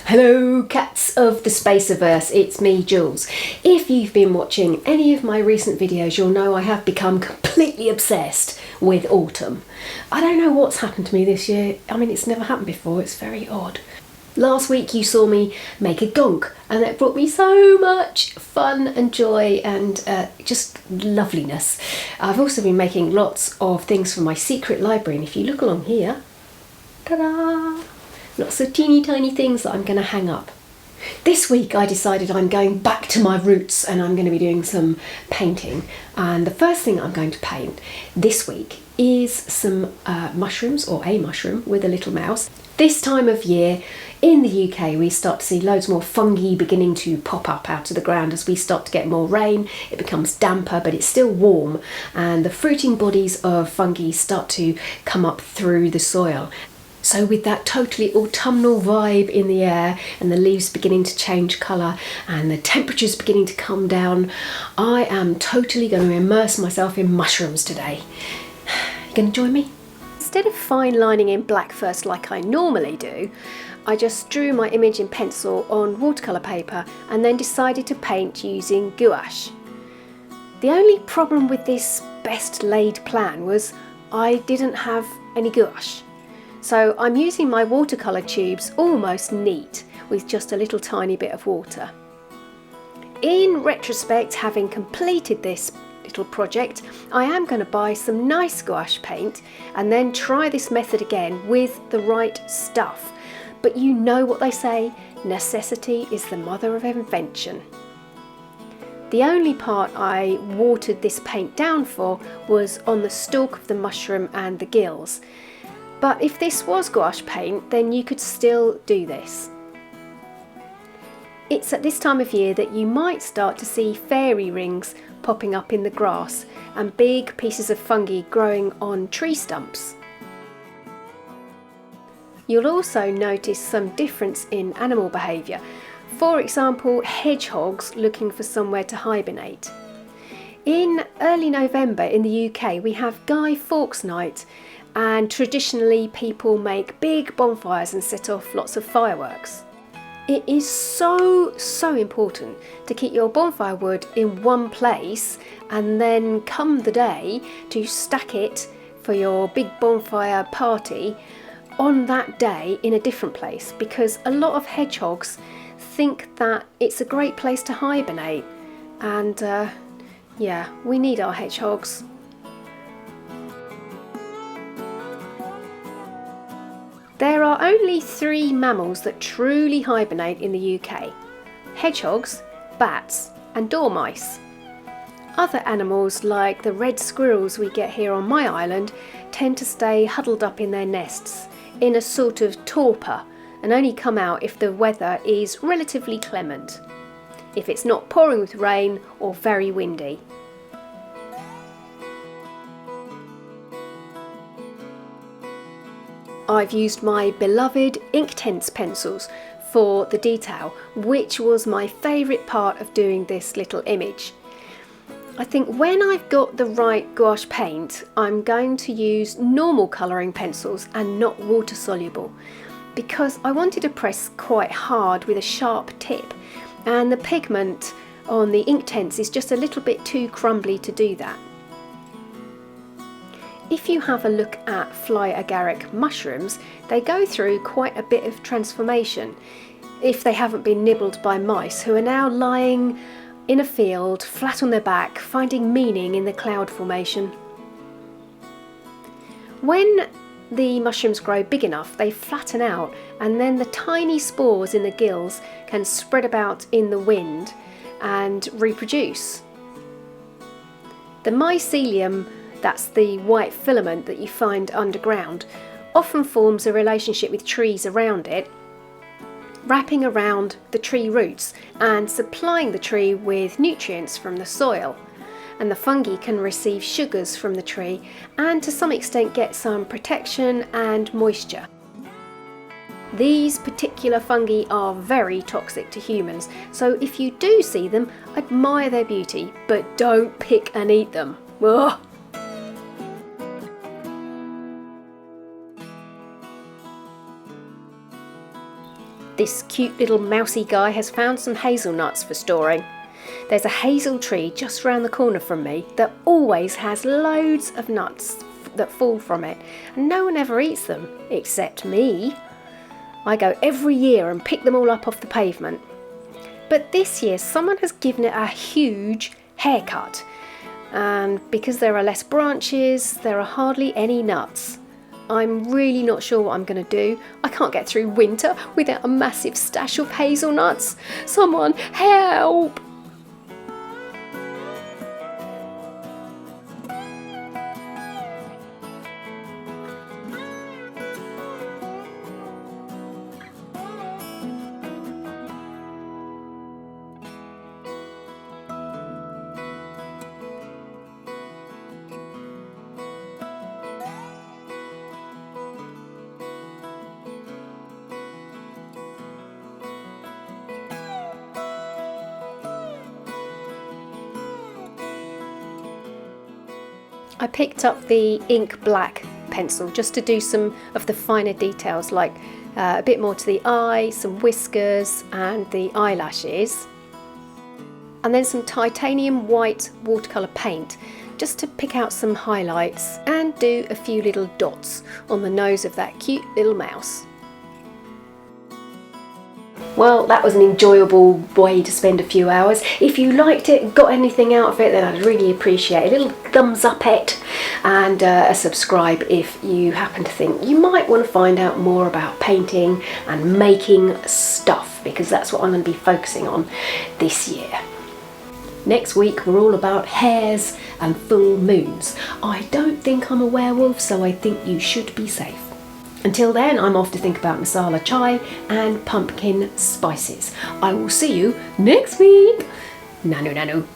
Hello cats of the Spaciverse, it's me Jules. If you've been watching any of my recent videos, you'll know I have become completely obsessed with autumn. I don't know what's happened to me this year. I mean, it's never happened before, it's very odd. Last week you saw me make a gonk and that brought me so much fun and joy and just loveliness. I've also been making lots of things for my secret library, and if you look along here, ta-da! Lots of teeny tiny things that I'm going to hang up. This week I decided I'm going back to my roots and I'm going to be doing some painting. And the first thing I'm going to paint this week is some mushrooms, or a mushroom with a little mouse. This time of year in the UK we start to see loads more fungi beginning to pop up out of the ground as we start to get more rain. It becomes damper, but it's still warm, and the fruiting bodies of fungi start to come up through the soil. So with that totally autumnal vibe in the air and the leaves beginning to change colour and the temperatures beginning to come down, I am totally going to immerse myself in mushrooms today. You going to join me? Instead of fine lining in black first like I normally do, I just drew my image in pencil on watercolour paper and then decided to paint using gouache. The only problem with this best laid plan was I didn't have any gouache. So I'm using my watercolour tubes almost neat with just a little tiny bit of water. In retrospect, having completed this little project, I am going to buy some nice gouache paint and then try this method again with the right stuff. But you know what they say, necessity is the mother of invention. The only part I watered this paint down for was on the stalk of the mushroom and the gills. But if this was gouache paint, then you could still do this. It's at this time of year that you might start to see fairy rings popping up in the grass and big pieces of fungi growing on tree stumps. You'll also notice some difference in animal behaviour. For example, hedgehogs looking for somewhere to hibernate. In early November in the UK we have Guy Fawkes Night, and traditionally people make big bonfires and set off lots of fireworks. It is so important to keep your bonfire wood in one place and then come the day to stack it for your big bonfire party on that day in a different place, because a lot of hedgehogs think that it's a great place to hibernate, and yeah, we need our hedgehogs. There are only 3 mammals that truly hibernate in the UK: hedgehogs, bats and dormice. Other animals like the red squirrels we get here on my island tend to stay huddled up in their nests in a sort of torpor and only come out if the weather is relatively clement, if it's not pouring with rain or very windy. I've used my beloved Inktense pencils for the detail, which was my favourite part of doing this little image. I think when I've got the right gouache paint, I'm going to use normal colouring pencils and not water soluble, because I wanted to press quite hard with a sharp tip, and the pigment on the Inktense is just a little bit too crumbly to do that. If you have a look at fly agaric mushrooms, they go through quite a bit of transformation if they haven't been nibbled by mice, who are now lying in a field flat on their back, finding meaning in the cloud formation. When the mushrooms grow big enough, they flatten out, and then the tiny spores in the gills can spread about in the wind and reproduce. The mycelium, that's the white filament that you find underground, often forms a relationship with trees around it, wrapping around the tree roots and supplying the tree with nutrients from the soil. And the fungi can receive sugars from the tree and to some extent get some protection and moisture. These particular fungi are very toxic to humans, so if you do see them, admire their beauty, but don't pick and eat them. Ugh. This cute little mousy guy has found some hazelnuts for storing. There's a hazel tree just round the corner from me that always has loads of nuts that fall from it, and no one ever eats them except me. I go every year and pick them all up off the pavement. But this year someone has given it a huge haircut, and because there are less branches, there are hardly any nuts. I'm really not sure what I'm going to do. I can't get through winter without a massive stash of hazelnuts. Someone help! I picked up the ink black pencil just to do some of the finer details, like a bit more to the eye, some whiskers and the eyelashes. And then some titanium white watercolour paint just to pick out some highlights and do a few little dots on the nose of that cute little mouse. Well, that was an enjoyable way to spend a few hours. If you liked it, got anything out of it, then I'd really appreciate a little thumbs up it and a subscribe if you happen to think you might want to find out more about painting and making stuff, because that's what I'm going to be focusing on this year. Next week we're all about hares and full moons. I don't think I'm a werewolf, so I think you should be safe. Until then, I'm off to think about masala chai and pumpkin spices. I will see you next week. Nanu nanu.